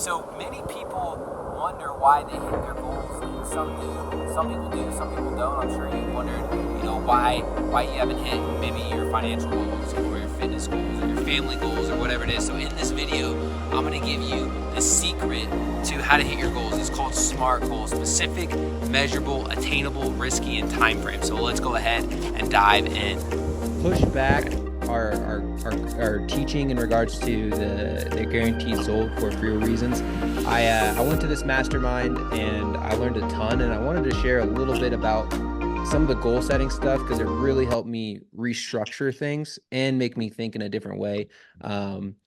So many people wonder why they hit their goals, and some do. Some people do, some people don't. I'm sure you wondered, why you haven't hit maybe your financial goals or your fitness goals or your family goals or whatever it is. So in this video, I'm gonna give you the secret to how to hit your goals. It's called SMART goals: specific, measurable, attainable, risky, and time frame. So let's go ahead and dive in. Push back our teaching in regards to the guaranteed sold for a few reasons. I went to this mastermind and I learned a ton, and I wanted to share a little bit about some of the goal setting stuff because it really helped me restructure things and make me think in a different way.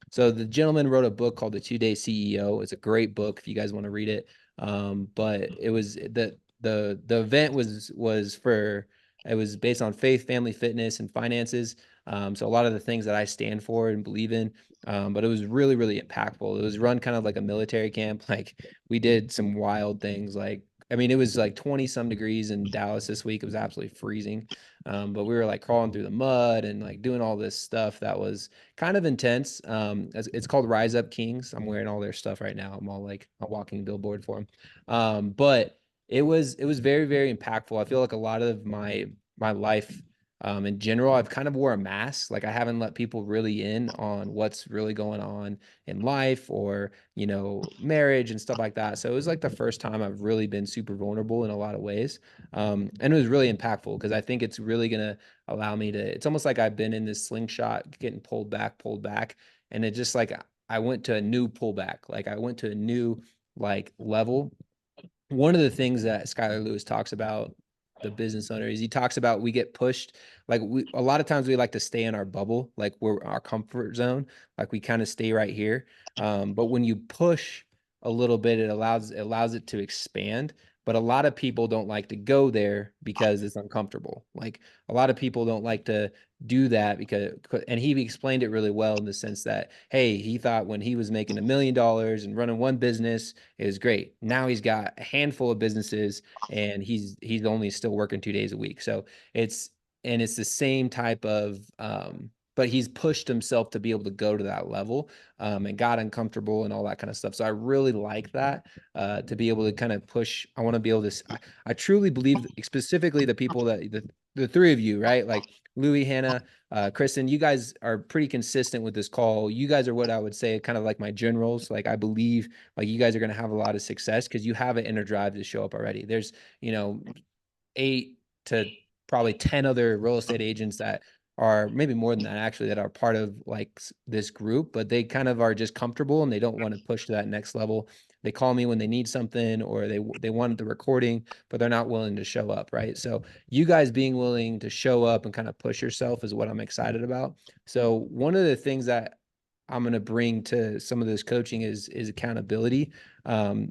So the gentleman wrote a book called The 2-Day CEO. It's a great book if you guys want to read it. But it was the event was for it was based on faith, family, fitness, and finances. So a lot of the things that I stand for and believe in. But it was really, really impactful. It was run kind of like a military camp. Like we did some wild things. Like, I mean, it was like 20 some degrees in Dallas this week. It was absolutely freezing. But we were like crawling through the mud and like doing all this stuff that was kind of intense. It's called Rise Up Kings. I'm wearing all their stuff right now. I'm all like a walking billboard for them. But it was very, very impactful. I feel like a lot of my life in general, I've kind of wore a mask. Like I haven't let people really in on what's really going on in life or, marriage and stuff like that. So it was like the first time I've really been super vulnerable in a lot of ways. And it was really impactful because I think it's really going to allow me to, it's almost like I've been in this slingshot getting pulled back. And it just like, I went to a new pullback. Like I went to a new like level. One of the things that Skylar Lewis talks about, the business owner, is he talks about we get pushed. Like a lot of times we like to stay in our bubble, like we're our comfort zone, like we kind of stay right here. But when you push a little bit, it allows it to expand. But a lot of people don't like to go there because it's uncomfortable. Like a lot of people don't like to do that because, and he explained it really well in the sense that, hey, he thought when he was making $1 million and running one business, it was great. Now he's got a handful of businesses and he's only still working 2 days a week. So it's the same type of but he's pushed himself to be able to go to that level and got uncomfortable and all that kind of stuff. So I really like that to be able to kind of push. I want to be able to, I truly believe specifically the people that the three of you, right? Like Louis, Hannah, Kristen, you guys are pretty consistent with this call. You guys are what I would say kind of like my generals. Like I believe like you guys are going to have a lot of success because you have an inner drive to show up already. There's, 8 to probably 10 other real estate agents that are maybe more than that actually that are part of like this group, but they kind of are just comfortable and they don't want to push to that next level. They call me when they need something or they want the recording, but they're not willing to show up, right? So you guys being willing to show up and kind of push yourself is what I'm excited about. So one of the things that I'm going to bring to some of this coaching is accountability,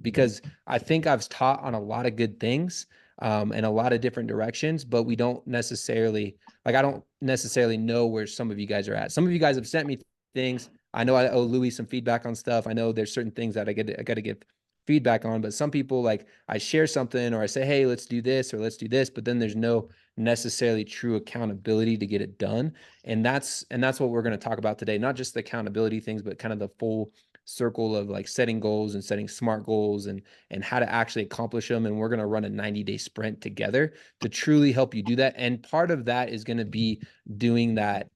because I think I've taught on a lot of good things in a lot of different directions, but we don't necessarily like I don't necessarily know where some of you guys are at. Some of you guys have sent me things. I know I owe Louis some feedback on stuff. I know there's certain things that I got to give feedback on, but some people like I share something or I say, hey, let's do this or let's do this, but then there's no necessarily true accountability to get it done. And that's what we're going to talk about today, not just the accountability things, but kind of the full circle of like setting goals and setting smart goals and how to actually accomplish them. And we're going to run a 90-day sprint together to truly help you do that. And part of that is going to be doing that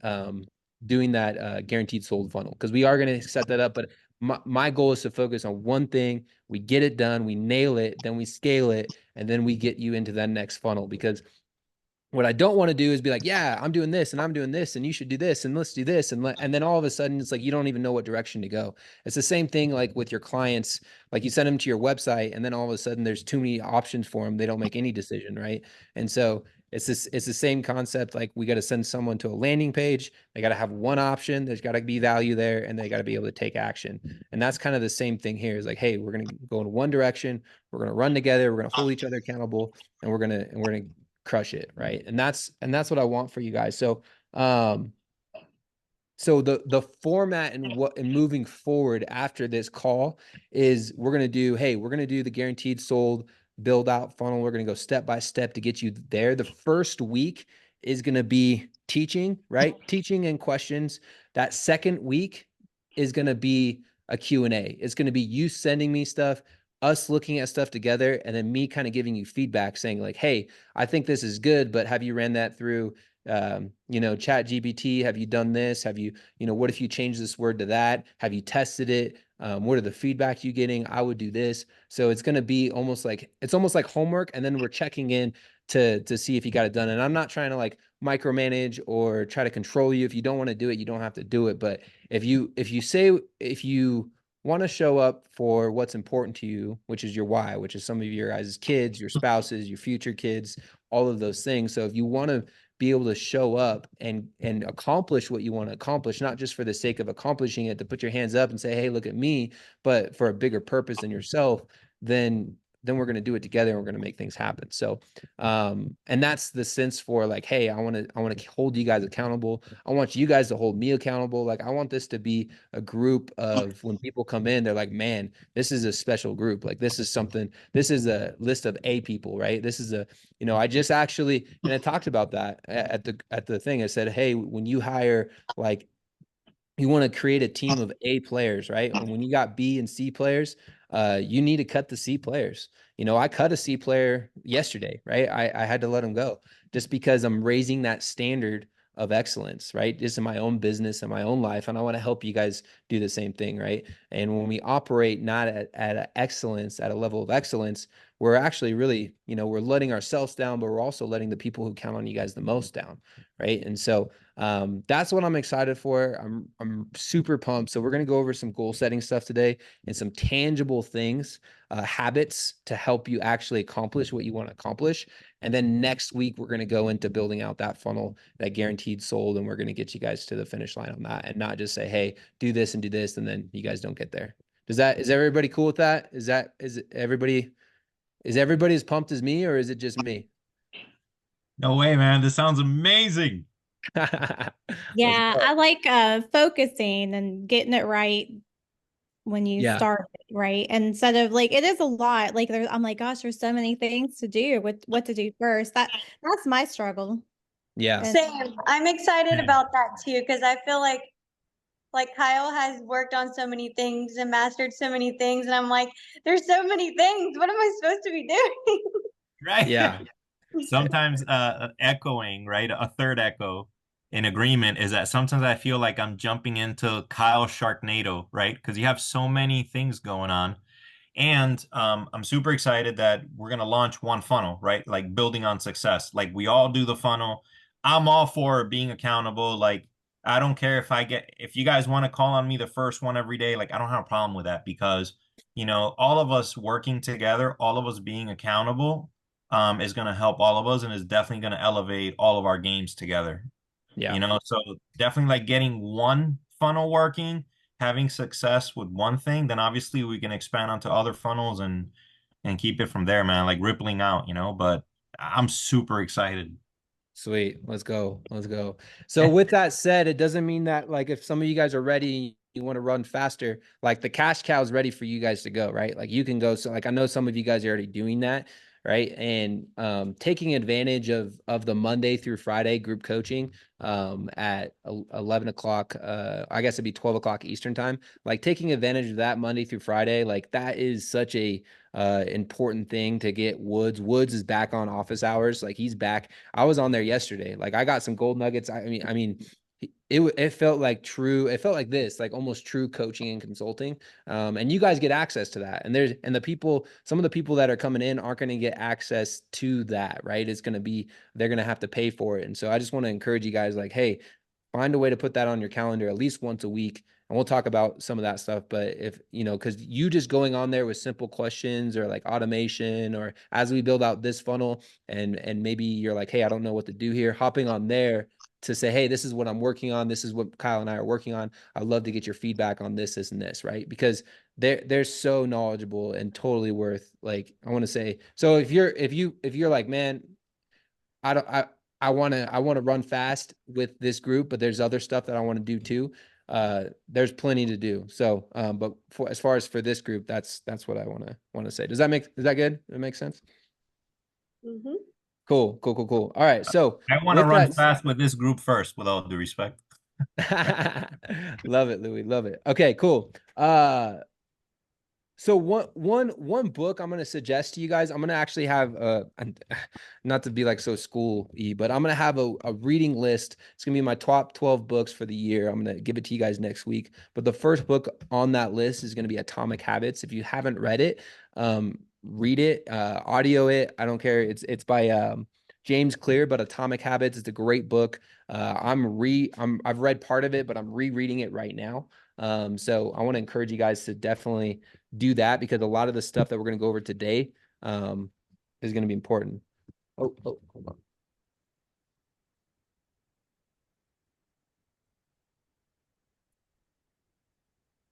guaranteed sold funnel, because we are going to set that up. But my goal is to focus on one thing. We get it done, we nail it, then we scale it, and then we get you into that next funnel. Because what I don't want to do is be like, yeah, I'm doing this and I'm doing this and you should do this and let's do this. And then all of a sudden it's like, you don't even know what direction to go. It's the same thing like with your clients, like you send them to your website and then all of a sudden there's too many options for them. They don't make any decision. Right. And so it's the same concept. Like we got to send someone to a landing page. They got to have one option. There's got to be value there and they got to be able to take action. And that's kind of the same thing here is like, hey, we're going to go in one direction. We're going to run together. We're going to hold each other accountable and we're going to crush it, right? And that's what I want for you guys. So the format and moving forward after this call is we're going to do the guaranteed sold build out funnel. We're going to go step by step to get you there. The first week is going to be teaching, right? Teaching and questions. That second week is going to be a Q&A. It's going to be you sending me stuff, us looking at stuff together, and then me kind of giving you feedback saying like, hey, I think this is good, but have you ran that through chat GPT? Have you done this? Have you, what if you change this word to that? Have you tested it? What are the feedback you getting? I would do this. So it's going to be almost like homework. And then we're checking in to see if you got it done. And I'm not trying to like micromanage or try to control you. If you don't want to do it, you don't have to do it. But if you want to show up for what's important to you, which is your why, which is some of your guys' kids, your spouses, your future kids, all of those things. So if you want to be able to show up and accomplish what you want to accomplish, not just for the sake of accomplishing it, to put your hands up and say, hey, look at me, but for a bigger purpose than yourself, then we're going to do it together and we're going to make things happen. So, and that's the sense for like, hey, I want to hold you guys accountable. I want you guys to hold me accountable. Like, I want this to be a group of, when people come in, they're like, man, this is a special group. Like, this is a list of A people, right? This is I just actually, and I talked about that at the thing. I said, hey, when you hire, like, you want to create a team of A players, right? And when you got B and C players, you need to cut the C players. I cut a C player yesterday, right? I had to let him go just because I'm raising that standard of excellence, right? Just in my own business and my own life. And I want to help you guys do the same thing, right? And when we operate not at excellence, at a level of excellence, we're actually really, we're letting ourselves down, but we're also letting the people who count on you guys the most down, right? And so that's what I'm excited for. I'm super pumped. So we're going to go over some goal setting stuff today and some tangible things, habits to help you actually accomplish what you want to accomplish. And then next week, we're going to go into building out that funnel, that guaranteed sold, and we're going to get you guys to the finish line on that, and not just say, hey, do this and do this, and then you guys don't get there. Is everybody cool with that? Is everybody as pumped as me, or is it just me? No way, man. This sounds amazing. Yeah, I like focusing and getting it right when you start it, right? Instead of like, it is a lot. Like I'm like, gosh, there's so many things to do with what to do first. That's my struggle. Yeah. Same. I'm excited about that too, because I feel like Kyle has worked on so many things and mastered so many things, and I'm like, there's so many things. What am I supposed to be doing? Right. Yeah. Sometimes echoing, right? A third echo in agreement is that sometimes I feel like I'm jumping into Kyle Sharknado, right? Because you have so many things going on. And I'm super excited that we're going to launch one funnel, right? Like building on success. Like we all do the funnel. I'm all for being accountable. Like I don't care if you guys want to call on me the first one every day, like I don't have a problem with that because, all of us working together, all of us being accountable is going to help all of us and is definitely going to elevate all of our games together. Yeah. So definitely like getting one funnel working, having success with one thing, then obviously we can expand onto other funnels and keep it from there, man, like rippling out, but I'm super excited. Sweet. Let's go. So with that said, it doesn't mean that like if some of you guys are ready, you want to run faster, like the cash cow is ready for you guys to go, right? Like you can go. So like I know some of you guys are already doing that, right? And taking advantage of the Monday through Friday group coaching at 11 o'clock, I guess it'd be 12 o'clock Eastern time, like taking advantage of that Monday through Friday, like that is such a important thing to get. Woods is back on office hours. Like he's back. I was on there yesterday. Like I got some gold nuggets. I mean, it felt like this, like almost true coaching and consulting. And you guys get access to that. And some of the people that are coming in aren't going to get access to that, right? They're going to have to pay for it. And so I just want to encourage you guys like, hey, find a way to put that on your calendar at least once a week. And we'll talk about some of that stuff. But if, because you just going on there with simple questions or like automation, or as we build out this funnel and maybe you're like, hey, I don't know what to do here, hopping on there to say, hey, this is what I'm working on. This is what Kyle and I are working on. I'd love to get your feedback on this, and this, right? Because they're so knowledgeable and totally worth, like, I want to say, so if you're like, man, I want to run fast with this group, but there's other stuff that I want to do too. There's plenty to do. So, but as far as for this group, that's what I want to say. Is that good? That makes sense? Mm-hmm. Cool. All right. So I want to run fast with this group first, with all due respect. Love it, Louis. Love it. Okay, cool. So one book I'm gonna suggest to you guys. I'm gonna actually have not to be like so school-y, but I'm gonna have a reading list. It's gonna be my top 12 books for the year. I'm gonna give it to you guys next week. But the first book on that list is gonna be Atomic Habits. If you haven't read it, read it, audio it. I don't care. It's by James Clear, but Atomic Habits is a great book. I've read part of it, but I'm rereading it right now. So I want to encourage you guys to definitely do that, because a lot of the stuff that we're going to go over today is going to be important. Oh, hold on.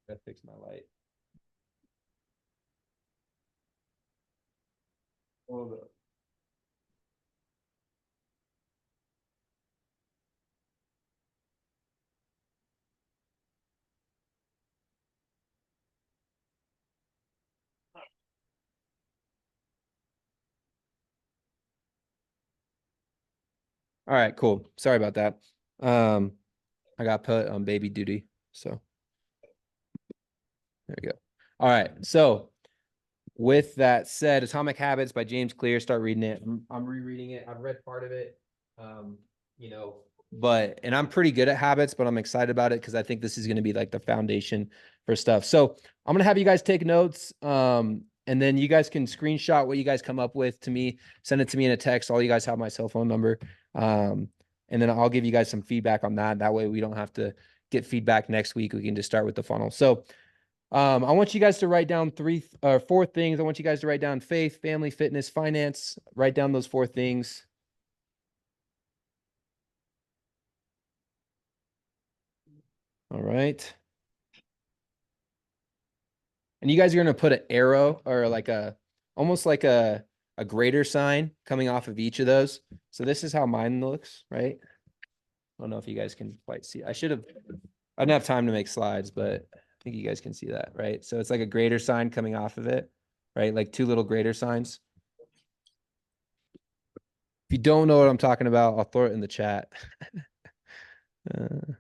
Gotta fix my light. Hold up. All right, cool. Sorry about that. I got put on baby duty, so there we go. All right, so with that said, Atomic Habits by James Clear, start reading it. I'm rereading it. I've read part of it, you know, and I'm pretty good at habits, but I'm excited about it because I think this is going to be like the foundation for stuff. So I'm going to have you guys take notes. And then you guys can screenshot what you guys come up with to me, send it to me in a text. All you guys have my cell phone number. And then I'll give you guys some feedback on that. That way we don't have to get feedback next week. We can just start with the funnel. So I want you guys to write down 3 or 4 things. I want you guys to write down faith, family, fitness, finance. Write down those 4 things. All right. And you guys are going to put an arrow or like almost like a greater sign coming off of each of those. So this is how mine looks, right? I don't know if you guys can quite see. I didn't have time to make slides, but I think you guys can see that, right? So it's like a greater sign coming off of it, right? Like 2 little greater signs. If you don't know what I'm talking about, I'll throw it in the chat. Let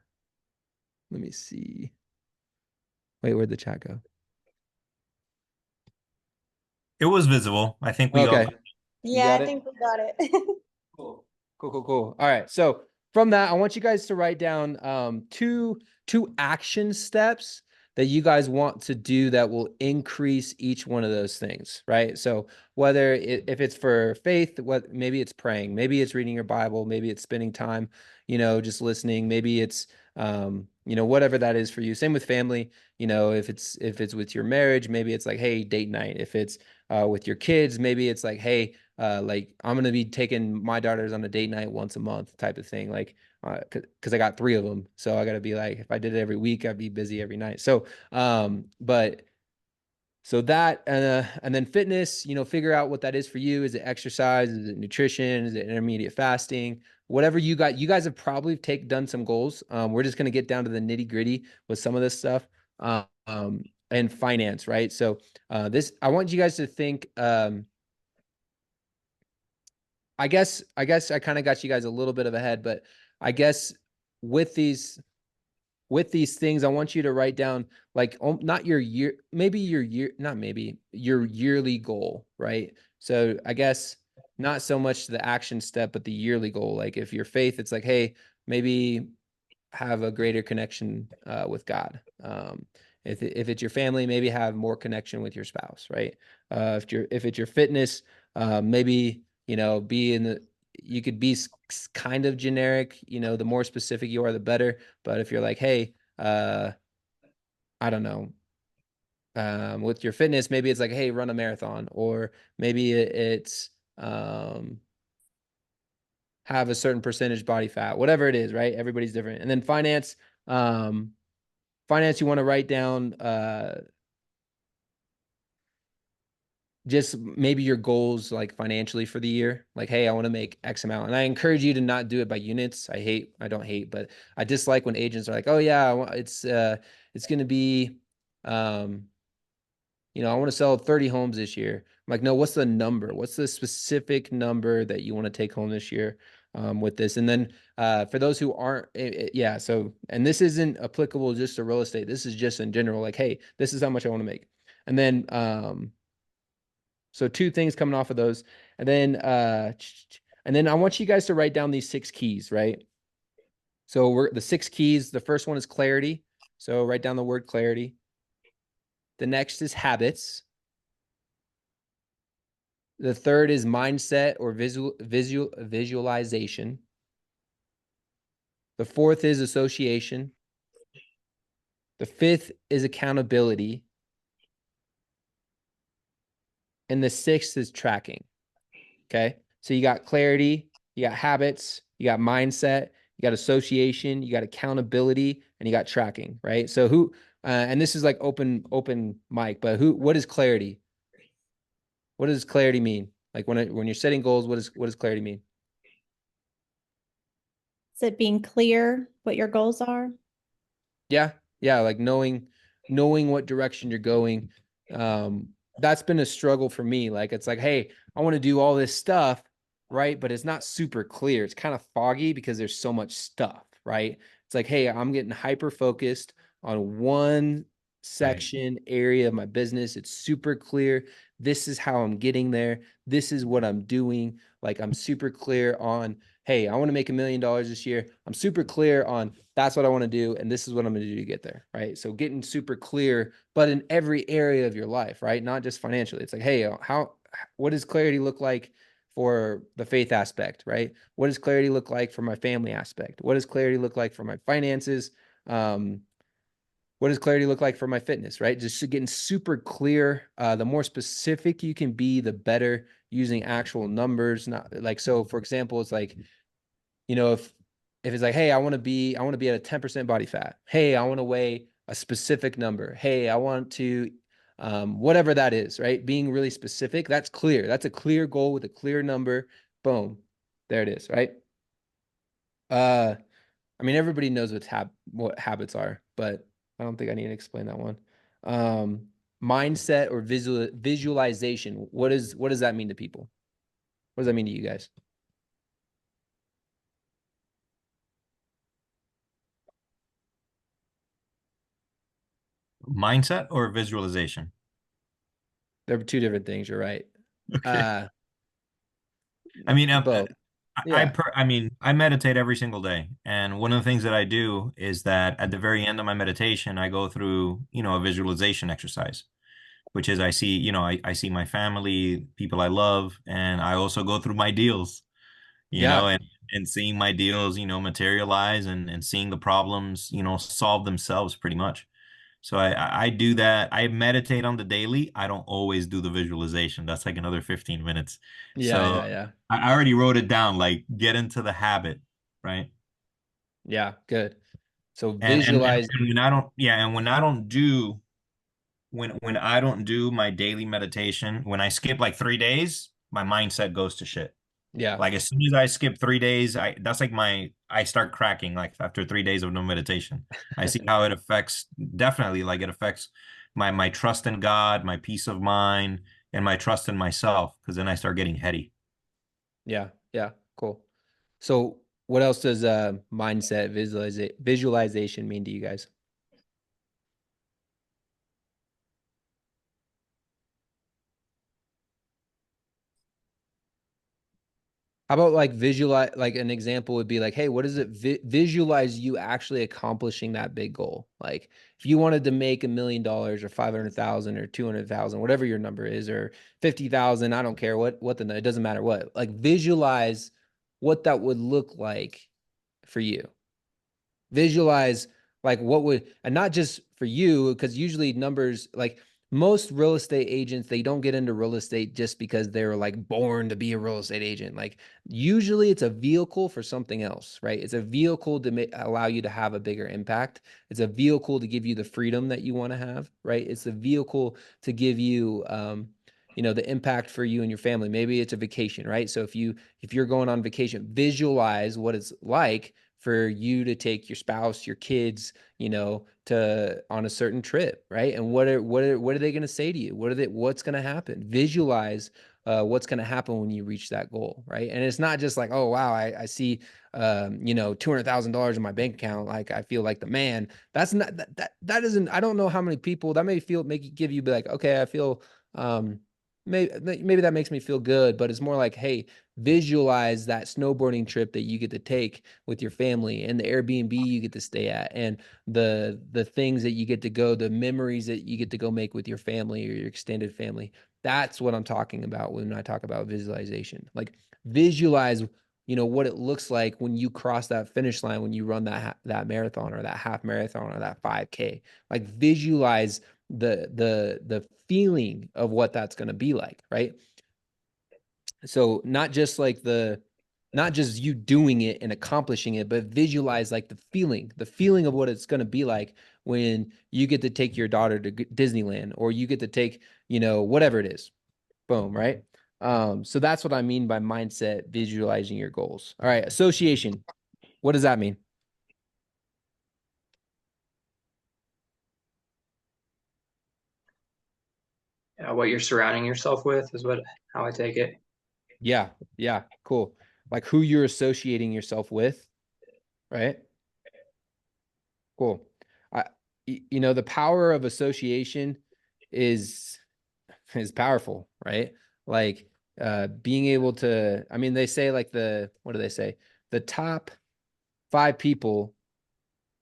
me see. Wait, where'd the chat go? It was visible. I think we Okay. all. Yeah, I it? think we got it. Cool. All right. So from that, I want you guys to write down two action steps that you guys want to do that will increase each one of those things, right? So whether if it's for faith, maybe it's praying, maybe it's reading your Bible, maybe it's spending time, just listening, maybe it's whatever that is for you. Same with family, if it's with your marriage, maybe it's like, hey, date night. If it's with your kids, maybe it's like, hey, like I'm going to be taking my daughters on a date night once a month type of thing. Like, cause I got 3 of them. So I got to be like, if I did it every week, I'd be busy every night. So, so that, and then fitness, figure out what that is for you. Is it exercise? Is it nutrition? Is it intermediate fasting? Whatever you got, you guys have probably done some goals. We're just going to get down to the nitty gritty with some of this stuff. And finance, right? So, I want you guys to think, I guess I kind of got you guys a little bit of ahead, but I guess with these things, I want you to write down like not your year, maybe your yearly goal, right? So I guess not so much the action step, but the yearly goal. Like if your faith, it's like, hey, maybe have a greater connection with God. If it's your family, maybe have more connection with your spouse, right? If it's your fitness, maybe you could be kind of generic. The more specific you are, the better. But if you're like, hey, I don't know, with your fitness, maybe it's like, hey, run a marathon, or maybe it's have a certain percentage body fat, whatever it is, right? Everybody's different. And then finance, you want to write down just maybe your goals like financially for the year. Like, hey, I want to make X amount. And I encourage you to not do it by units. I don't hate, but I dislike when agents are like, oh yeah, it's going to be, I want to sell 30 homes this year. I'm like, no, what's the number? What's the specific number that you want to take home this year? with this. And then for those who aren't, yeah. So, and this isn't applicable just to real estate. This is just in general, like, hey, this is how much I want to make. And then, so 2 things coming off of those. And then I want you guys to write down these 6 keys, right? So we're the 6 keys. The first one is clarity. So write down the word clarity. The next is habits. The third is mindset or visualization. The fourth is association. The fifth is accountability. And the sixth is tracking. Okay. So you got clarity, you got habits, you got mindset, you got association, you got accountability, and you got tracking, right? So who, and this is like open mic, but what is clarity? What does clarity mean? Like when you're setting goals, what does clarity mean? Is it being clear what your goals are? Yeah. Yeah. Like knowing what direction you're going. That's been a struggle for me. Like, it's like, hey, I want to do all this stuff, right? But it's not super clear. It's kind of foggy because there's so much stuff, right? It's like, hey, I'm getting hyper focused on one section area of my business. It's super clear. This is how I'm getting there. This is what I'm doing. Like, I'm super clear on, hey, I want to make $1 million this year. I'm super clear on that's what I want to do. And this is what I'm going to do to get there. Right. So getting super clear, but in every area of your life, right? Not just financially. It's like, hey, what does clarity look like for the faith aspect, right? What does clarity look like for my family aspect? What does clarity look like for my finances? What does clarity look like for my fitness, right? Just getting super clear. The more specific you can be, the better, using actual numbers. Not like, so for example, it's like, if it's like, hey, I want to be at a 10% body fat. Hey, I want to weigh a specific number. Hey, I want to, whatever that is, right? Being really specific, that's clear. That's a clear goal with a clear number. Boom. There it is, right? I mean, everybody knows what habits are, but I don't think I need to explain that one. Mindset or visualization. What does that mean to people? What does that mean to you guys? Mindset or visualization? They're 2 different things. You're right. Okay. I mean, both. Yeah. I mean, I meditate every single day. And one of the things that I do is that at the very end of my meditation, I go through, a visualization exercise, which is I see, I see my family, people I love, and I also go through my deals, Yeah. and seeing my deals, materialize and seeing the problems, solve themselves pretty much. So I do that. I meditate on the daily. I don't always do the visualization. That's like another 15 minutes. So Yeah. I already wrote it down, like get into the habit, right? Yeah. Good. So And visualize. when I don't, yeah, and when I don't do when I don't do my daily meditation, when I skip like 3 days, my mindset goes to shit. Yeah. Like as soon as I skip 3 days, that's like I start cracking like after 3 days of no meditation. I see how it affects, definitely, like it affects my trust in God, my peace of mind, and my trust in myself, because then I start getting heady. Yeah. Yeah. Cool. So what else does mindset visualization mean to you guys? How about like visualize, like an example would be like, hey, what does it visualize you actually accomplishing that big goal? Like if you wanted to make $1 million or 500,000 or 200,000, whatever your number is, or 50,000, I don't care it doesn't matter what, like visualize what that would look like for you. Visualize like and not just for you, because usually numbers, like most real estate agents, they don't get into real estate just because they're like born to be a real estate agent. Like usually it's a vehicle for something else, right? It's a vehicle to allow you to have a bigger impact. It's a vehicle to give you the freedom that you want to have, right? It's a vehicle to give you, the impact for you and your family. Maybe it's a vacation, right? So if you're going on vacation, visualize what it's like for you to take your spouse, your kids, you know, to on a certain trip, right? And what are they going to say to you? What's going to happen? Visualize what's going to happen when you reach that goal, right? And it's not just like, oh wow, I see you know, $200,000 in my bank account, like I feel like the man. That's not that isn't. I don't know how many people that make you give you be like, okay, I feel maybe that makes me feel good, but it's more like, hey, visualize that snowboarding trip that you get to take with your family, and the Airbnb you get to stay at, and the things that you get to go, the memories that you get to go make with your family or your extended family. That's what I'm talking about when I talk about visualization. Like, visualize, you know, what it looks like when you cross that finish line, when you run that marathon or that half marathon or that 5K. Like, visualize the feeling of what that's going to be like, right? So not just you doing it and accomplishing it, but visualize like the feeling of what it's going to be like when you get to take your daughter to Disneyland, or you get to take, you know, whatever it is. Boom, right? So that's what I mean by mindset, visualizing your goals. All right, association. What does that mean? What you're surrounding yourself with is how I take it. Yeah, cool. Like who you're associating yourself with, right? Cool. You know, the power of association is powerful, right? Like being able to, I mean, they say like what do they say? The top 5 people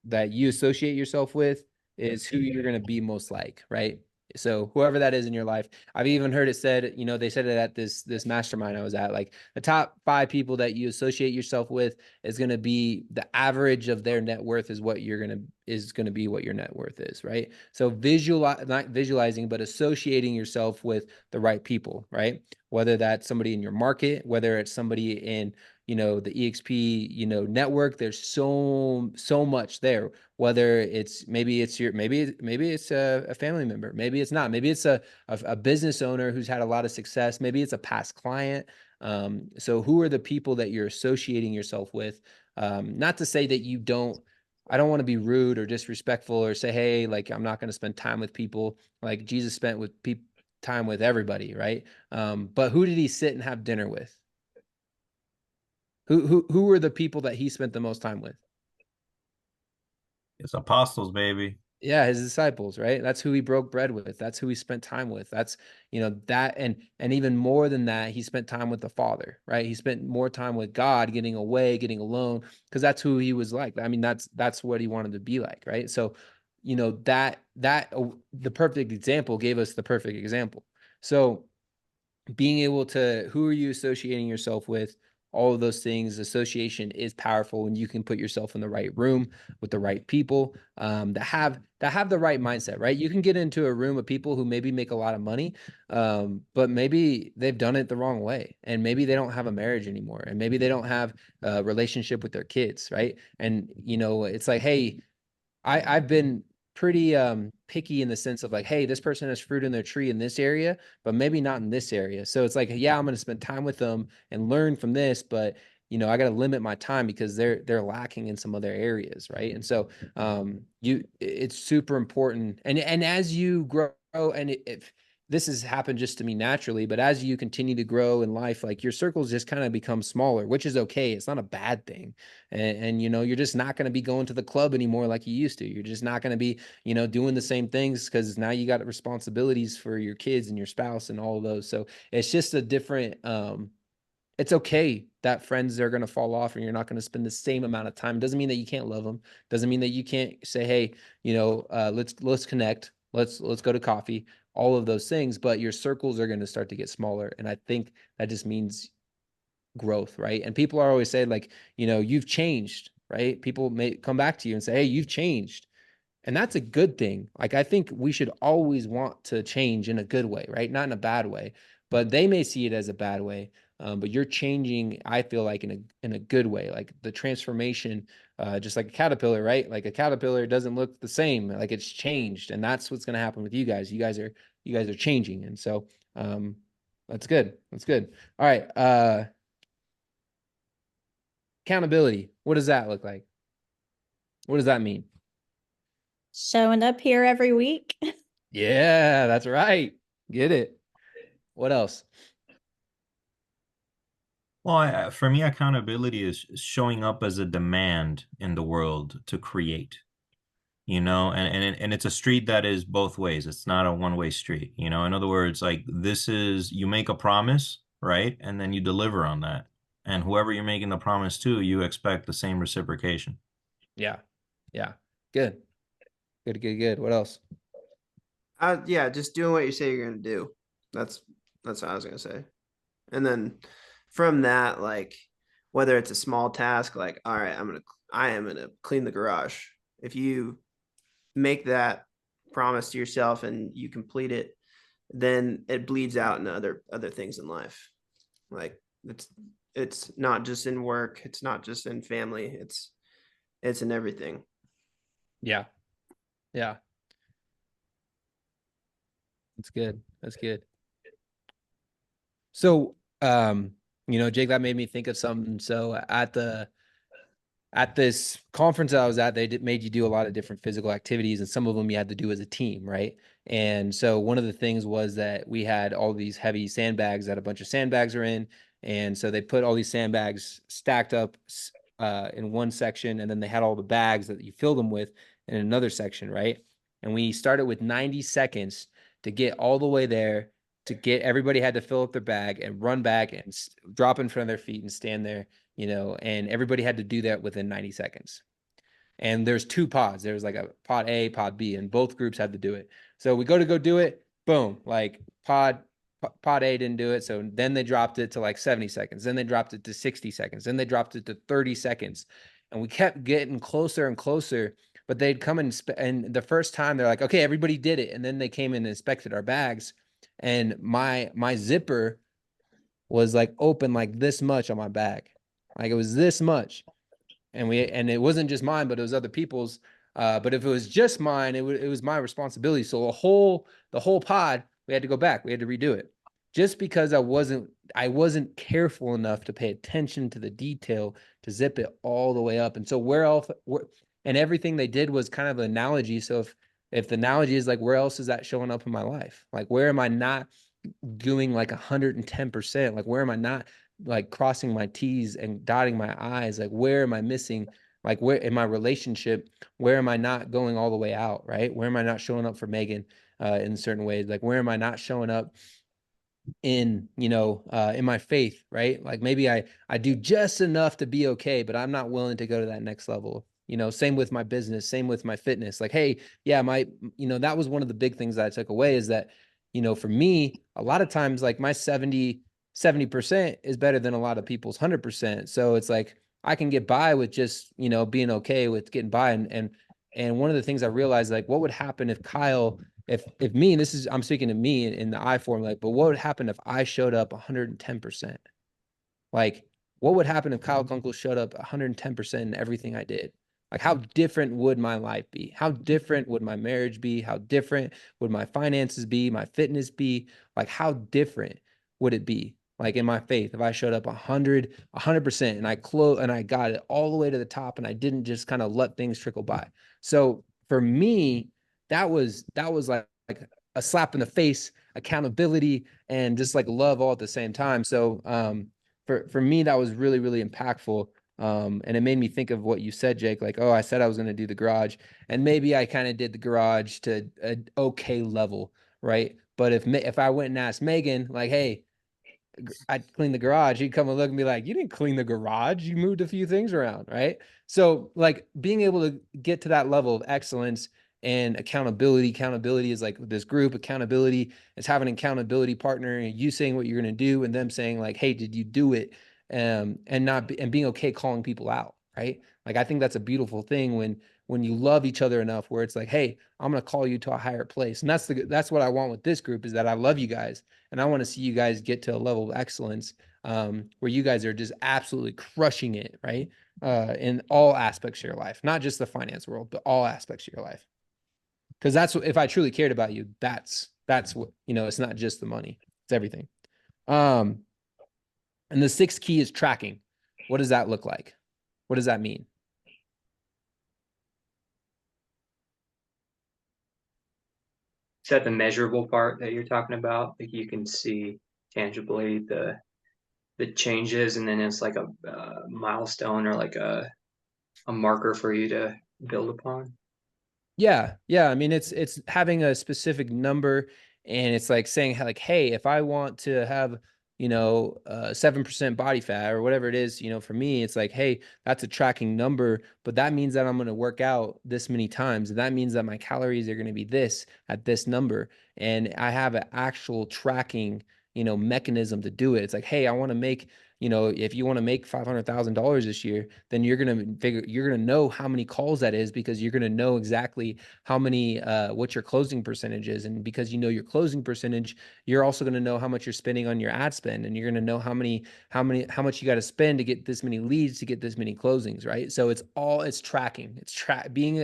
that you associate yourself with is who you're going to be most like, right? So whoever that is in your life. I've even heard it said, you know, they said it at this mastermind I was at, like the top 5 people that you associate yourself with is going to be the average of their net worth is going to be what your net worth is, right? So not visualizing, but associating yourself with the right people, right? Whether that's somebody in your market, whether it's somebody in, you know, the EXP, you know, network. There's so much there, whether it's maybe it's a family member, maybe it's not, maybe it's a business owner who's had a lot of success, maybe it's a past client. So who are the people that you're associating yourself with? Not to say that I don't want to be rude or disrespectful or say, hey, like, I'm not going to spend time with people. Like Jesus spent time with everybody, right? But who did he sit and have dinner with? Who were the people that he spent the most time with? It's apostles, baby. Yeah, his disciples, right? That's who he broke bread with. That's who he spent time with. That's, you know, that, and even more than that, he spent time with the Father, right? He spent more time with God, getting away, getting alone, because that's who he was like. I mean, that's what he wanted to be like, right? So, you know, the perfect example gave us the perfect example. So being able to, who are you associating yourself with? All of those things. Association is powerful when you can put yourself in the right room with the right people that have the right mindset, right? You can get into a room of people who maybe make a lot of money, but maybe they've done it the wrong way, and maybe they don't have a marriage anymore, and maybe they don't have a relationship with their kids, right? And you know, it's like, hey, I've been pretty picky in the sense of like, hey, this person has fruit in their tree in this area, but maybe not in this area. So it's like, yeah, I'm going to spend time with them and learn from this, but you know, I got to limit my time because they're lacking in some other areas, right? And so it's super important. And as you grow, and if this has happened just to me naturally, but as you continue to grow in life, like your circles just kind of become smaller, which is okay. It's not a bad thing. And you know, you're just not going to be going to the club anymore like you used to. You're just not going to be, you know, doing the same things because now you got responsibilities for your kids and your spouse and all of those. So it's just a different, it's okay that friends are going to fall off and you're not going to spend the same amount of time. Doesn't mean that you can't love them. Doesn't mean that you can't say, hey, you know, let's connect. Let's go to coffee, all of those things, but your circles are going to start to get smaller. And I think that just means growth, right? And people are always saying like, you know, you've changed, right? People may come back to you and say, hey, you've changed. And that's a good thing. Like, I think we should always want to change in a good way, right? Not in a bad way, but they may see it as a bad way. But you're changing, I feel like, in a good way, like the transformation, just like a caterpillar, right? Like a caterpillar doesn't look the same, like it's changed. And that's what's going to happen with you guys. You guys are changing. And so, that's good. That's good. All right. Accountability. What does that look like? What does that mean? Showing up here every week. Yeah, that's right. Get it. What else? Well, for me, accountability is showing up as a demand in the world to create, and it's a street that is both ways. It's not a one-way street, In other words, like this is you make a promise, right? And then you deliver on that. And whoever you're making the promise to, you expect the same reciprocation. Yeah. Yeah. Good. Good, good, good. What else? Yeah, just doing what you say you're gonna do. That's what I was gonna say. And then from that, like whether it's a small task, like all right, I am gonna clean the garage. If you make that promise to yourself and you complete it, then it bleeds out in other things in life. Like it's not just in work, it's not just in family, it's in everything. Yeah. Yeah. That's good. That's good. So, Jake, that made me think of something. So at this conference I was at, made you do a lot of different physical activities, and some of them you had to do as a team, right? And so one of the things was that we had all these heavy sandbags that a bunch of sandbags are in. And so they put all these sandbags stacked up in one section, and then they had all the bags that you fill them with in another section, right? And we started with 90 seconds to get all the way there, to get everybody had to fill up their bag and run back and drop in front of their feet and stand there, and everybody had to do that within 90 seconds. And there's two pods. There was like a pod A, pod B, and both groups had to do it. So we go do it. Boom. Like pod A didn't do it. So then they dropped it to like 70 seconds. Then they dropped it to 60 seconds. Then they dropped it to 30 seconds. And we kept getting closer and closer, but they'd come and the first time they're like, okay, everybody did it. And then they came and inspected our bags. And my zipper was like open like this much on my bag. Like it was this much. And it wasn't just mine, but it was other people's. But if it was just mine, it was my responsibility. So the whole pod, we had to go back. We had to redo it, just because I wasn't careful enough to pay attention to the detail to zip it all the way up. And so and everything they did was kind of an analogy. So if the analogy is like, where else is that showing up in my life? Like, where am I not doing like 110%? Like, where am I not like crossing my T's and dotting my I's? Like, where am I missing? Like, where in my relationship, where am I not going all the way out? Right? Where am I not showing up for Megan in certain ways? Like, where am I not showing up in in my faith? Right? Like, maybe I do just enough to be okay, but I'm not willing to go to that next level. Same with my business, same with my fitness. Like, hey, yeah, that was one of the big things that I took away, is that for me, a lot of times, like, my 70% is better than a lot of people's 100%. So it's like I can get by with just being okay with getting by. And one of the things I realized, like, what would happen if Kyle, if me, and I'm speaking to me in the I form, like, but what would happen if I showed up 110%? Like, what would happen if Kyle Kunkel showed up 110% in everything I did? Like, how different would my life be? How different would my marriage be? How different would my finances be? My fitness be? Like, how different would it be? Like, in my faith, if I showed up 100% and I got it all the way to the top, and I didn't just kind of let things trickle by. So for me, that was like a slap in the face, accountability, and just like love all at the same time. So for me, that was really, really impactful. And it made me think of what you said, Jake, like, oh, I said I was going to do the garage, and maybe I kind of did the garage to an okay level. Right. But if I went and asked Megan, like, hey, I'd clean the garage, he'd come and look at me like, you didn't clean the garage, you moved a few things around. Right. So like, being able to get to that level of excellence and accountability is like this group. Accountability is having an accountability partner, and you saying what you're going to do, and them saying like, hey, did you do it? And being okay calling people out. Right. Like, I think that's a beautiful thing when you love each other enough, where it's like, hey, I'm going to call you to a higher place. And that's what I want with this group, is that I love you guys, and I want to see you guys get to a level of excellence where you guys are just absolutely crushing it, right? In all aspects of your life, not just the finance world, but all aspects of your life. Because that's what, if I truly cared about you, that's what, it's not just the money, it's everything. And the sixth key is tracking. What does that look like? What does that mean? is that the measurable part that you're talking about? Like you can see tangibly the changes, and then it's like a milestone or like a marker for you to build upon. Yeah. Yeah. I mean, it's having a specific number, and it's like saying like, hey, if I want to have, 7% body fat or whatever it is, for me, it's like, hey, that's a tracking number, but that means that I'm going to work out this many times. And that means that my calories are going to be this at this number. And I have an actual tracking, mechanism to do it. It's like, hey, I want to make, if you want to make $500,000 this year, then you're going to know how many calls that is, because you're going to know exactly how many, what your closing percentage is. And because you know your closing percentage, you're also going to know how much you're spending on your ad spend, and you're going to know how much you got to spend to get this many leads, to get this many closings, right? So it's tracking. It's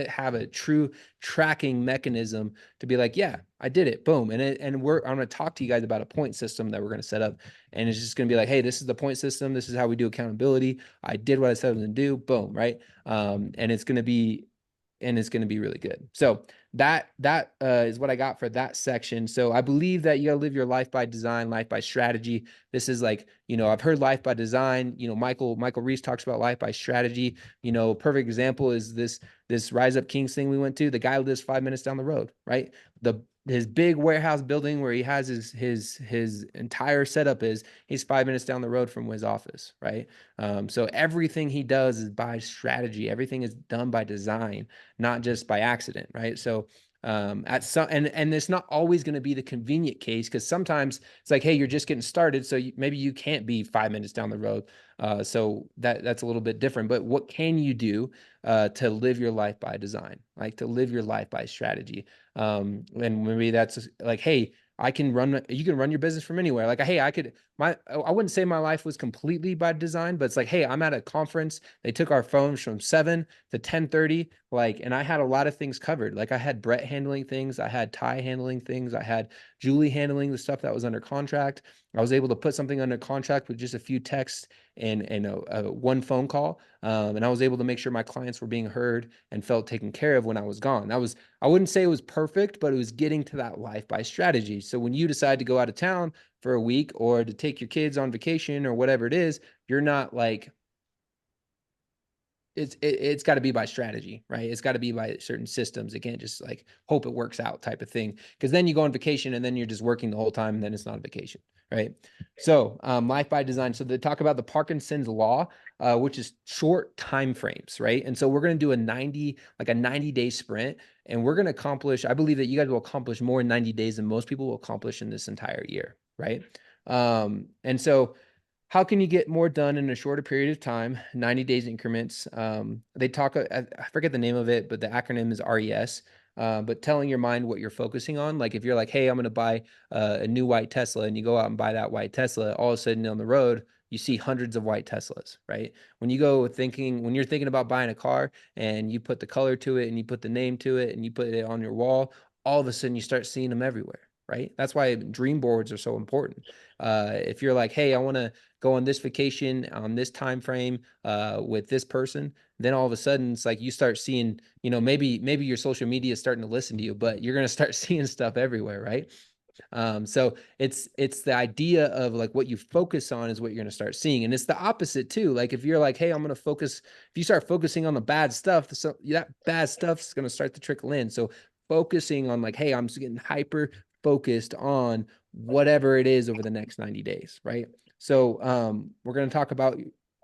have a true tracking mechanism to be like, yeah, I did it, boom. And I'm going to talk to you guys about a point system that we're going to set up, and it's just going to be like, hey, this is the point system. This is how we do accountability. I did what I said I was going to do, boom, right? And it's going to be really good. So that is what I got for that section. So I believe that you got to live your life by design, life by strategy. This is like, I've heard life by design. Michael Reese talks about life by strategy. Perfect example is this Rise Up Kings thing we went to. The guy lives 5 minutes down the road, right? His big warehouse building where he has his entire setup he's 5 minutes down the road from his office, right? So everything he does is by strategy. Everything is done by design, not just by accident, right? So at some and it's not always going to be the convenient case, because sometimes it's like, hey, you're just getting started, so maybe you can't be 5 minutes down the road. So that's a little bit different. But what can you do to live your life by design, like to live your life by strategy? And maybe that's like, hey, you can run your business from anywhere. Like, hey, I wouldn't say my life was completely by design, but it's like, hey, I'm at a conference. They took our phones from 7 to 10:30, and I had a lot of things covered. Like I had Brett handling things. I had Ty handling things. I had Julie handling the stuff that was under contract. I was able to put something under contract with just a few texts and one phone call. And I was able to make sure my clients were being heard and felt taken care of when I was gone. I wouldn't say it was perfect, but it was getting to that life by strategy. So when you decide to go out of town for a week, or to take your kids on vacation, or whatever it is, you're not like, it's got to be by strategy, right? It's got to be by certain systems. It can't just like hope it works out type of thing, because then you go on vacation and then you're just working the whole time, and then it's not a vacation, right? So life by design. So they talk about the Parkinson's law, which is short time frames, right? And so we're going to do a 90-day sprint, and we're going to accomplish, I believe that you guys will accomplish more in 90 days than most people will accomplish in this entire year, right? And so how can you get more done in a shorter period of time? 90 days increments. They talk, I forget the name of it, but the acronym is RES. But telling your mind what you're focusing on. Like if you're like, hey, I'm going to buy a new white Tesla, and you go out and buy that white Tesla, all of a sudden on the road, you see hundreds of white Teslas, right? When you're thinking about buying a car, and you put the color to it, and you put the name to it, and you put it on your wall, all of a sudden you start seeing them everywhere, right? That's why dream boards are so important. If you're like, hey, I want to go on this vacation on this time frame with this person, then all of a sudden it's like you start seeing, maybe your social media is starting to listen to you, but you're going to start seeing stuff everywhere, right? So it's the idea of like what you focus on is what you're going to start seeing. And it's the opposite too. Like if you're like, hey, I'm going to focus, if you start focusing on the bad stuff, so that bad stuff is going to start to trickle in. So focusing on like, hey, I'm just getting hyper focused on whatever it is over the next 90 days, right? So we're going to talk about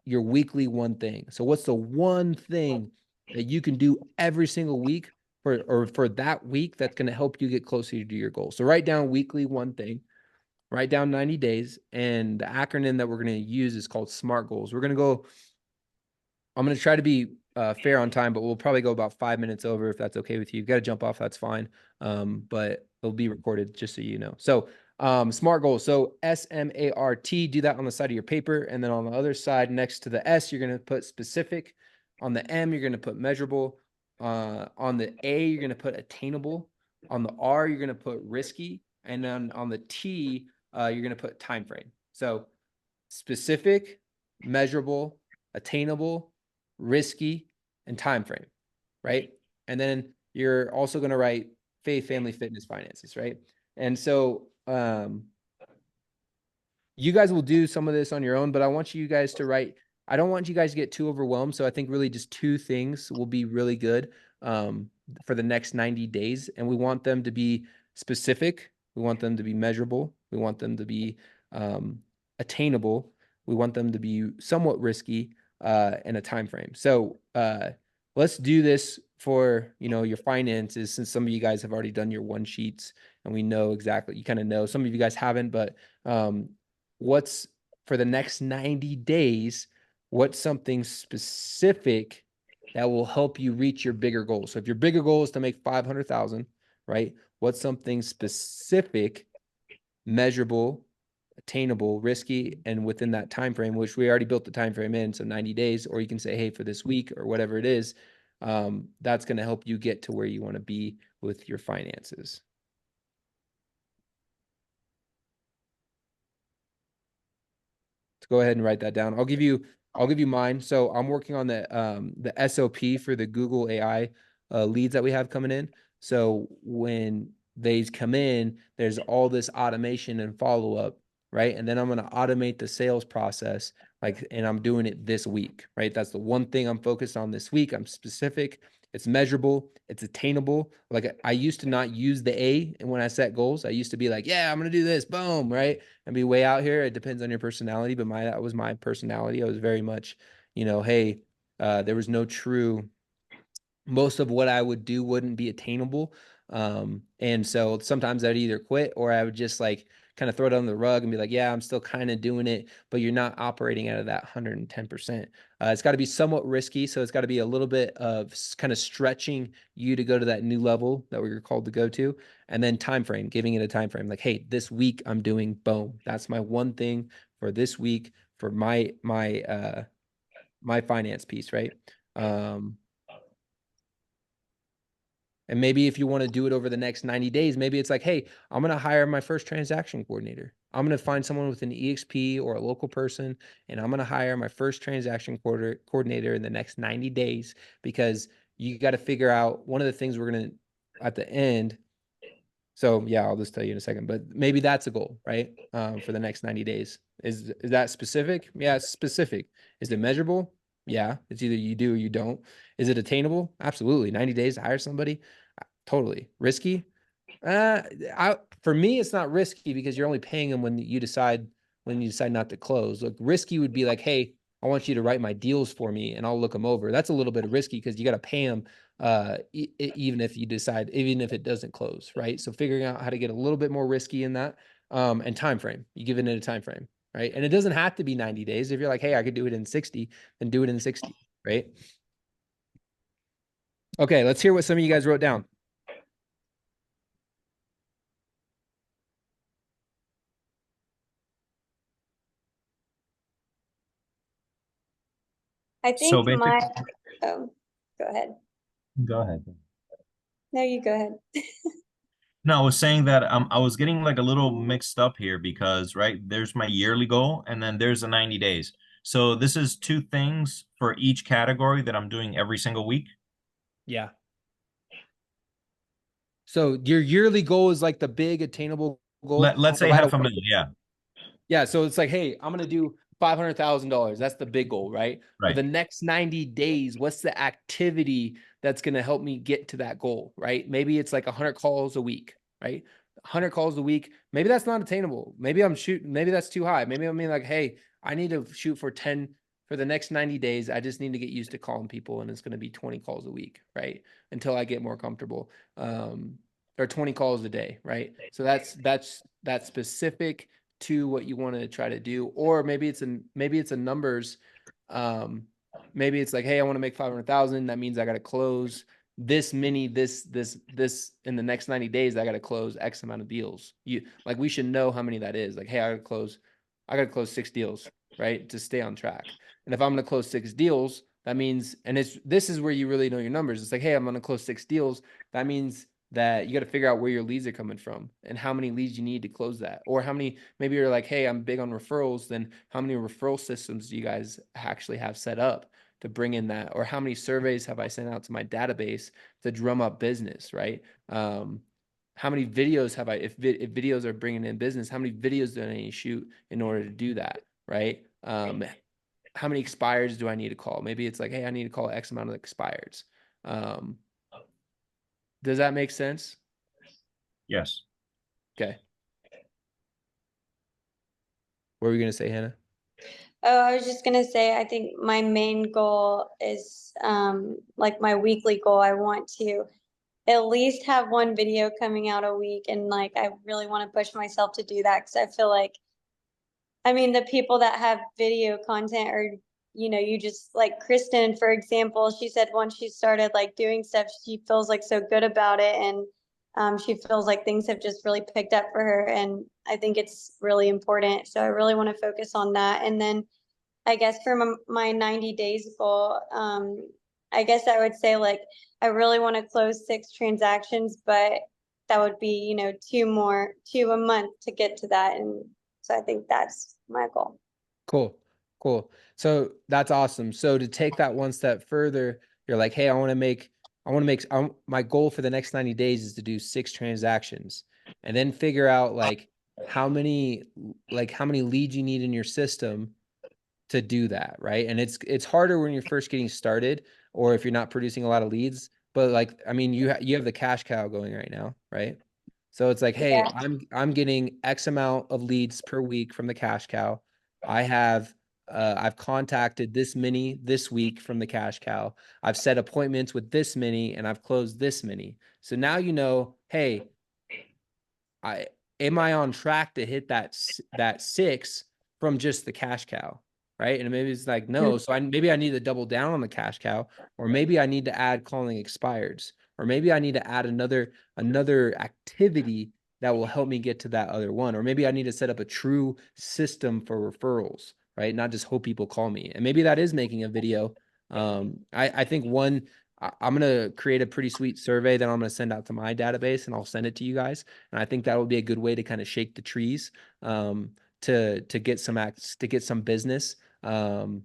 your weekly one thing. So what's the one thing that you can do every single week for that week that's going to help you get closer to your goal? So write down weekly one thing, write down 90 days, and the acronym that we're going to use is called SMART goals. I'm going to try to be fair on time, but we'll probably go about 5 minutes over if that's okay with you. You've got to jump off, that's fine. But it'll be recorded just so you know. So SMART goals. So SMART, do that on the side of your paper. And then on the other side, next to the S, you're going to put specific. On the M, you're going to put measurable. On the A, you're going to put attainable. On the R, you're going to put risky. And then on the T, you're going to put time frame. So specific, measurable, attainable, risky, and time frame, right? And then you're also going to write faith, family, fitness, finances, right? And so you guys will do some of this on your own, but I want you guys to write. I don't want you guys to get too overwhelmed. So I think really just 2 things will be really good for the next 90 days. And we want them to be specific. We want them to be measurable. We want them to be attainable. We want them to be somewhat risky in a time frame. So let's do this for, you know, your finances, since some of you guys have already done your 1 sheets and we know exactly, you kind of know. Some of you guys haven't, but what's for the next 90 days, what's something specific that will help you reach your bigger goals? So if your bigger goal is to make 500,000, right? What's something specific, measurable, attainable, risky, and within that time frame, which we already built the time frame in, so 90 days, or you can say, hey, for this week or whatever it is, that's going to help you get to where you want to be with your finances. Go ahead and write that down. I'll give you mine. So I'm working on the SOP for the Google AI leads that we have coming in. So when they come in, there's all this automation and follow-up, right? And then I'm going to automate the sales process, and I'm doing it this week, right? That's the one thing I'm focused on this week. I'm specific. It's measurable. It's attainable. Like, I used to not use the A when I set goals. I used to be like, yeah, I'm going to do this, boom, right? And be way out here. It depends on your personality, but that was my personality. I was very much, you know, hey, there was no true, most of what I would do wouldn't be attainable. And so sometimes I'd either quit or I would just kind of throw it on the rug and be like, yeah, I'm still kind of doing it, but you're not operating out of that 110%. It's got to be somewhat risky. So it's got to be a little bit of kind of stretching you to go to that new level that we're called to go to. And then time frame, giving it a time frame, like, hey, this week I'm doing boom. That's my one thing for this week for my finance piece, right? And maybe if you want to do it over the next 90 days, maybe it's like, hey, I'm going to hire my first transaction coordinator. I'm going to find someone with an EXP or a local person, and I'm going to hire my first transaction coordinator in the next 90 days, because you got to figure out one of the things we're going to at the end. So yeah, I'll just tell you in a second, but maybe that's a goal, right? For the next 90 days. Is that specific? Yeah, it's specific. Is it measurable? Yeah, it's either you do or you don't. Is it attainable? Absolutely. 90 days to hire somebody? Totally. Risky? For me, it's not risky because you're only paying them when you decide not to close. Look, risky would be like, hey, I want you to write my deals for me and I'll look them over. That's a little bit of risky because you got to pay them even if it doesn't close, right? So figuring out how to get a little bit more risky in that, and time frame. You give it a time frame, right? And it doesn't have to be 90 days. If you're like, hey, I could do it in 60, then do it in 60, right? Okay, let's hear what some of you guys wrote down. I think So basically, oh, go ahead. Go ahead. No, you go ahead. No, I was saying that I was getting like a little mixed up here because, right, there's my yearly goal and then there's the 90 days. So this is 2 things for each category that I'm doing every single week. Yeah. So your yearly goal is like the big attainable goal. Let's say $500,000. Yeah. Yeah. So it's like, hey, I'm going to do $500,000. That's the big goal, right? Right. For the next 90 days, what's the activity that's going to help me get to that goal, right? Maybe it's like 100 calls a week, right? 100 calls a week. Maybe that's not attainable. Maybe maybe that's too high. Maybe I'm like, hey, I need to shoot for 10 for the next 90 days. I just need to get used to calling people, and it's going to be 20 calls a week, right? Until I get more comfortable. Or 20 calls a day, right? So that's specific to what you want to try to do. Or maybe it's a numbers. Maybe it's like, hey, I want to make 500,000. That means I got to close this many, this in the next 90 days. I got to close X amount of deals. We should know how many that is. Like, hey, I got to close 6 deals, right? To stay on track. And if I'm going to close 6 deals, that means, and this is where you really know your numbers. It's like, hey, I'm going to close 6 deals. That means that you got to figure out where your leads are coming from and how many leads you need to close that. Or how many, maybe you're like, hey, I'm big on referrals. Then how many referral systems do you guys actually have set up to bring in that? Or how many surveys have I sent out to my database to drum up business, right? how many videos have I, if videos are bringing in business, how many videos do I need to shoot in order to do that? Right. How many expires do I need to call? Maybe it's like, hey, I need to call X amount of expires. Does that make sense? Yes. Okay. What were you going to say, Hannah? Oh, I was just gonna say, I think my main goal is like my weekly goal. I want to at least have one video coming out a week, and like I really want to push myself to do that because I feel like, I mean, the people that have video content are, you just like Kristen, for example, she said once she started like doing stuff, she feels like so good about it, and she feels like things have just really picked up for her, and I think it's really important. So I really want to focus on that, and then I guess for my 90 days goal, I guess I would say like I really want to close 6 transactions, but that would be, 2 a month to get to that. And so I think that's my goal. Cool. Cool. So that's awesome. So to take that one step further, you're like, hey, my goal for the next 90 days is to do 6 transactions, and then figure out like how many leads you need in your system to do that. Right. And it's harder when you're first getting started, or if you're not producing a lot of leads, but like, I mean, you have the cash cow going right now. Right. So it's like, hey, Yeah. I'm getting X amount of leads per week from the cash cow. I've contacted this many this week from the cash cow. I've set appointments with this many, and I've closed this many. So now you know, hey, am I on track to hit that 6 from just the cash cow, right? And maybe it's like, no, so maybe I need to double down on the cash cow, or maybe I need to add calling expireds, or maybe I need to add another activity that will help me get to that other one, or maybe I need to set up a true system for referrals, right? Not just hope people call me. And maybe that is making a video. I think I'm going to create a pretty sweet survey that I'm going to send out to my database, and I'll send it to you guys. And I think that would be a good way to kind of shake the trees, to get some business. And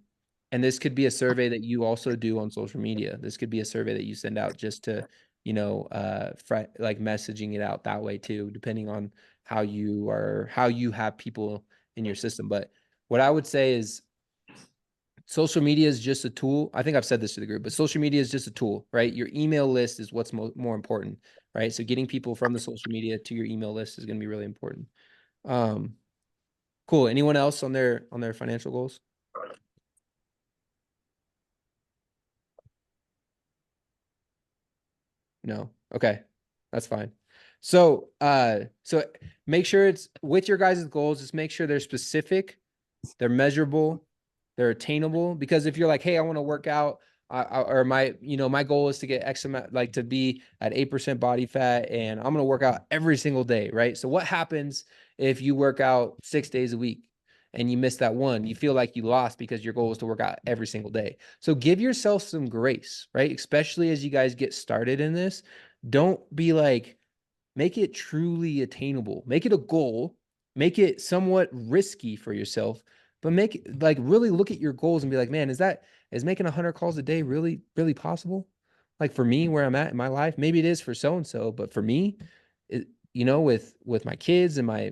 this could be a survey that you also do on social media. This could be a survey that you send out just to, like messaging it out that way too, depending on how you have people in your system. But what I would say is, social media is just a tool. I think I've said this to the group, but social media is just a tool, right? Your email list is what's more important, right? So getting people from the social media to your email list is going to be really important. Cool. Anyone else on their financial goals? No. Okay. That's fine. So make sure it's with your guys' goals. Just make sure they're specific, they're measurable, they're attainable. Because if you're like, hey, I want to work out, or my goal is to get X amount, like to be at 8% body fat, and I'm going to work out every single day, right? So what happens if you work out 6 days a week and you miss that one? You feel like you lost because your goal is to work out every single day. So give yourself some grace, right? Especially as you guys get started in this. Don't be like, make it truly attainable. Make it a goal. Make it somewhat risky for yourself, but make it like really look at your goals and be like, man, is making 100 calls a day really, really possible? Like for me, where I'm at in my life, maybe it is for so-and-so, but for me, with my kids and my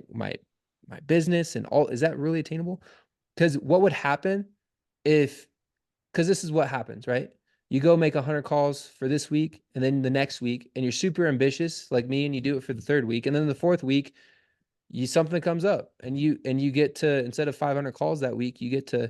business and all, is that really attainable? Because what would happen because this is what happens, right? You go make 100 calls for this week, and then the next week, and you're super ambitious like me, and you do it for the 3rd week, and then the 4th week, something comes up, and you get to, instead of 500 calls that week, you get to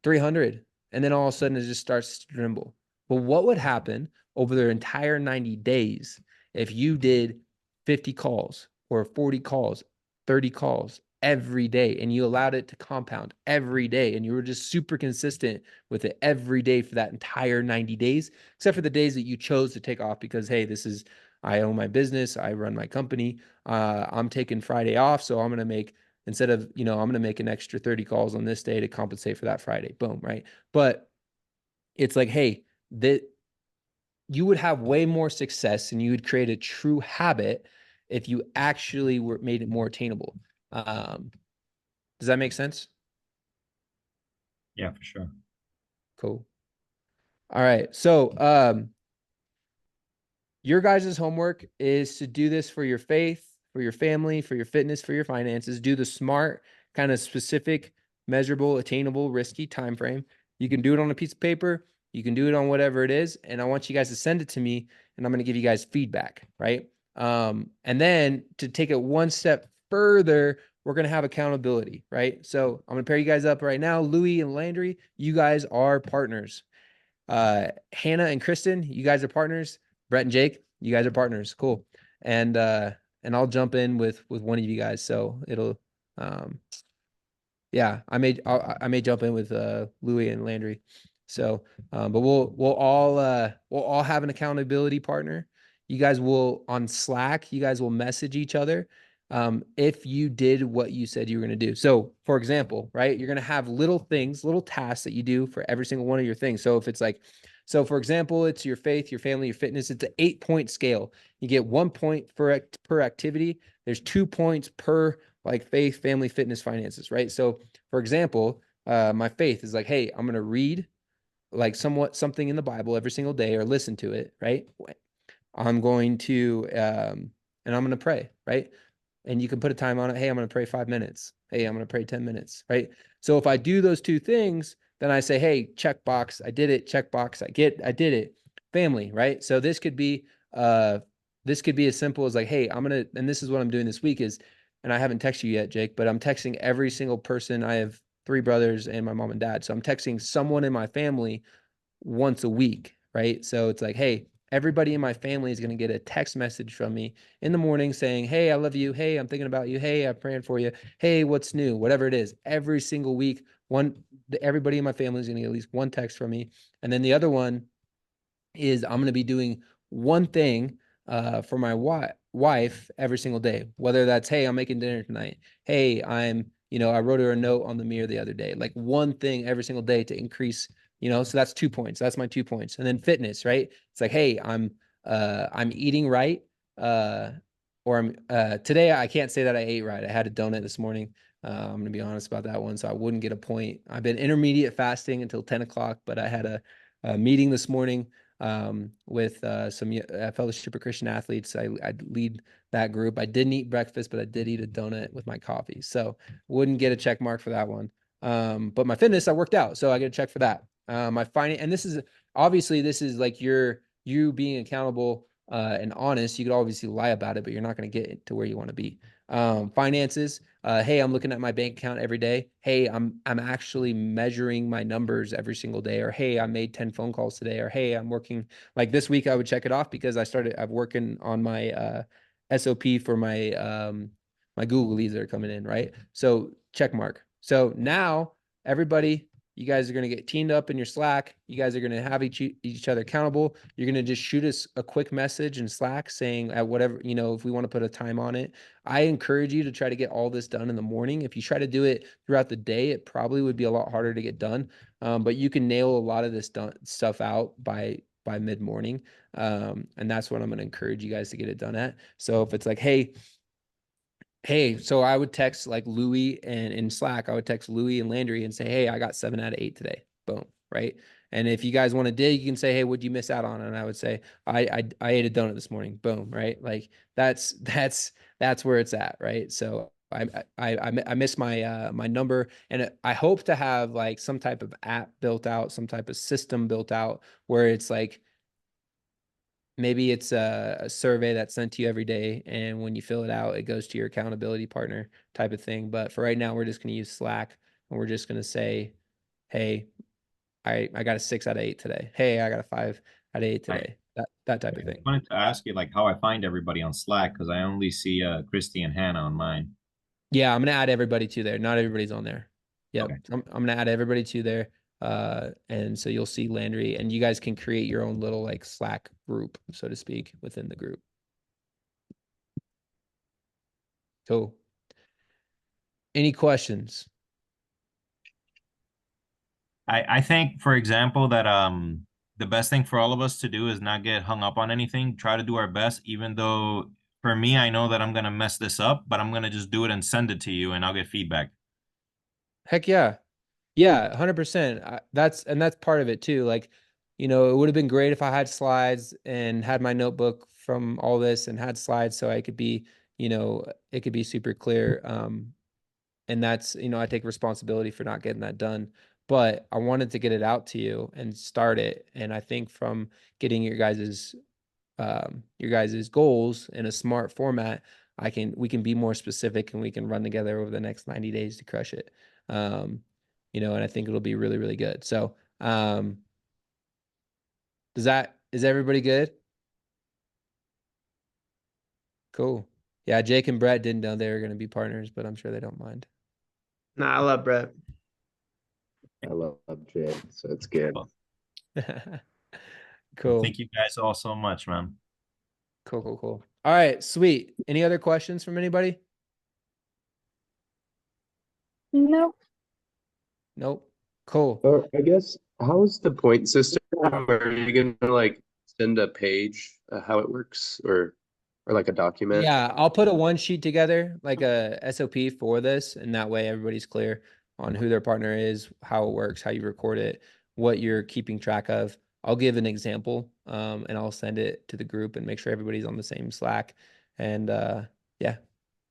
300, and then all of a sudden it just starts to tremble. But what would happen over their entire 90 days if you did 50 calls or 40 calls, 30 calls every day, and you allowed it to compound every day, and you were just super consistent with it every day for that entire 90 days, except for the days that you chose to take off because, hey, I own my business, I run my company, I'm taking Friday off, so I'm going to make, instead of, I'm going to make an extra 30 calls on this day to compensate for that Friday. Boom, right? But it's like, hey, that you would have way more success, and you would create a true habit if you actually made it more attainable. Does that make sense? Yeah, for sure. Cool. All right. So, your guys' homework is to do this for your faith, for your family, for your fitness, for your finances. Do the smart, kind of specific, measurable, attainable, risky time frame. You can do it on a piece of paper. You can do it on whatever it is. And I want you guys to send it to me, and I'm going to give you guys feedback, right? And then to take it one step further, we're going to have accountability, right? So I'm going to pair you guys up right now. Louis and Landry, you guys are partners. Hannah and Kristen, you guys are partners. Brett and Jake, you guys are partners. Cool. And I'll jump in with one of you guys. So it'll, yeah, I may jump in with Louis and Landry. So, but we'll all have an accountability partner. You guys will, on Slack, you guys will message each other if you did what you said you were going to do. So, for example, right, you're going to have little things, little tasks that you do for every single one of your things. So if it's like, so for example, it's your faith, your family, your fitness, it's an 8-point scale. You get 1 point per activity. There's 2 points per like faith, family, fitness, finances, right? So for example, my faith is like, hey, I'm going to read like something in the Bible every single day or listen to it, right? I'm going to, and I'm going to pray, right? And you can put a time on it. Hey, I'm going to pray 5 minutes. Hey, I'm going to pray 10 minutes, right? So if I do those 2 things, then I say, hey, check box, I did it, check box, I did it. Family, right? So this could be as simple as like, hey, and this is what I'm doing this week is, and I haven't texted you yet, Jake, but I'm texting every single person. I have 3 brothers and my mom and dad. So I'm texting someone in my family once a week, right? So it's like, hey, everybody in my family is going to get a text message from me in the morning saying, hey, I love you. Hey, I'm thinking about you. Hey, I'm praying for you. Hey, what's new? Whatever it is, every single week, everybody in my family is going to get at least one text from me. And then the other one is I'm going to be doing one thing for my wife every single day, whether that's, hey, I'm making dinner tonight. Hey, I wrote her a note on the mirror the other day, like one thing every single day to increase, so that's 2 points. That's my 2 points. And then fitness, right? It's like, hey, I'm eating right. Today I can't say that I ate right. I had a donut this morning. I'm going to be honest about that one. So I wouldn't get a point. I've been intermediate fasting until 10 o'clock, but I had a meeting this morning with some Fellowship of Christian Athletes. I lead that group. I didn't eat breakfast, but I did eat a donut with my coffee. So wouldn't get a check mark for that one. But my fitness, I worked out. So I get a check for that. My finance, and this is like you being accountable and honest. You could obviously lie about it, but you're not going to get to where you want to be. Finances, hey, I'm looking at my bank account every day. Hey, I'm actually measuring my numbers every single day. Or hey, I made 10 phone calls today. Or hey, I'm working, like this week I would check it off because I'm working on my SOP for my my Google leads that are coming in, right? So check mark. So now everybody, you guys are going to get teamed up in your Slack. You guys are going to have each other accountable. You're going to just shoot us a quick message in Slack saying at whatever, if we want to put a time on it. I encourage you to try to get all this done in the morning. If you try to do it throughout the day, it probably would be a lot harder to get done. But you can nail a lot of this stuff out by mid-morning. And that's what I'm going to encourage you guys to get it done at. So if it's like, hey, so I would text like Louis, and in Slack, I would text Louis and Landry and say, hey, I got 7 out of 8 today. Boom. Right. And if you guys want to dig, you can say, hey, what'd you miss out on? And I would say, I ate a donut this morning. Boom. Right. Like that's where it's at. Right. So I miss my my number, and I hope to have like some type of app built out, some type of system built out where it's like, maybe it's a survey that's sent to you every day, and when you fill it out, it goes to your accountability partner type of thing. But for right now, we're just going to use Slack, and we're just going to say, hey, I got a 6 out of 8 today. Hey, I got a 5 out of 8 today. That type of thing. I wanted to ask you like how I find everybody on Slack, because I only see Christy and Hannah on mine. Yeah, I'm going to add everybody to there. Not everybody's on there. Yeah, Okay. I'm going to add everybody to there. And so you'll see Landry, and you guys can create your own little like Slack group, so to speak, within the group. Cool. Any questions? I think, for example, that the best thing for all of us to do is not get hung up on anything. Try to do our best, even though for me, I know that I'm gonna mess this up, but I'm gonna just do it and send it to you, and I'll get feedback. Heck yeah. Yeah, 100%. That's part of it too. Like, it would have been great if I had slides and had my notebook from all this and had slides so I could be, you know, it could be super clear. And that's, you know, I take responsibility for not getting that done, but I wanted to get it out to you and start it. And I think from getting your guys's goals in a smart format, we can be more specific and we can run together over the next 90 days to crush it. You know, and I think it'll be really, really good. So, is everybody good? Cool. Yeah, Jake and Brett didn't know they were going to be partners, but I'm sure they don't mind. Nah, I love Brett. I love Jay, so it's good. Cool. Thank you guys all so much, man. Cool. All right, sweet. Any other questions from anybody? No. Nope. Cool. I guess, how is the point system? Are you gonna like send a page, how it works, or like a document? Yeah, I'll put a one sheet together, like a SOP for this, and that way everybody's clear on who their partner is, how it works, how you record it, what you're keeping track of. I'll give an example, and I'll send it to the group and make sure everybody's on the same Slack. And yeah,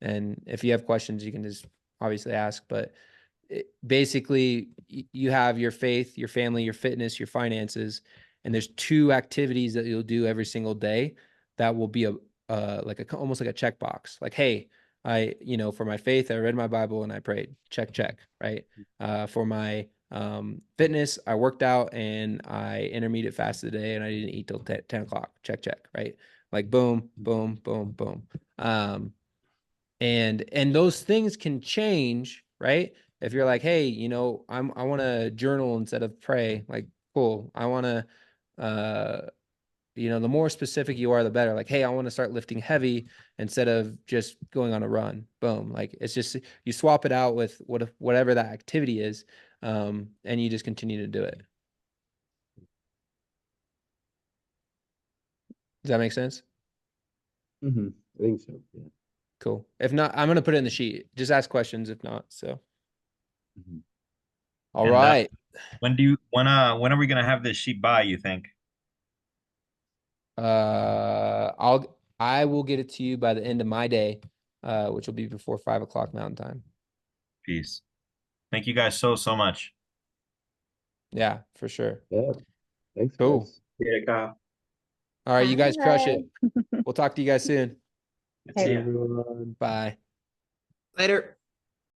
and if you have questions, you can just obviously ask. But basically, you have your faith, your family, your fitness, your finances, and there's 2 activities that you'll do every single day that will be almost like a checkbox. Like, hey, you know, for my faith, I read my Bible and I prayed. Check, right? For my fitness, I worked out and I intermediate fasted today and I didn't eat till 10 o'clock. Check, right? Like boom. And those things can change, right? If you're like, hey, you know, I want to journal instead of pray, like, cool. I want to, you know, the more specific you are, the better. Like, hey, I want to start lifting heavy instead of just going on a run. Boom. Like, it's just, you swap it out with whatever that activity is, and you just continue to do it. Does that make sense? Mm-hmm. I think so. Yeah. Cool. If not, I'm going to put it in the sheet. Just ask questions if not. So, Mm-hmm. All right. When are we gonna have this sheet by, you think? I will get it to you by the end of my day, which will be before 5 o'clock Mountain Time. Peace. Thank you guys so much. Yeah, for sure. Yeah. Thanks. Cool. Guys. Yeah, Kyle. All right, you guys crush it. We'll talk to you guys soon. See ya. Everyone. Bye. Later.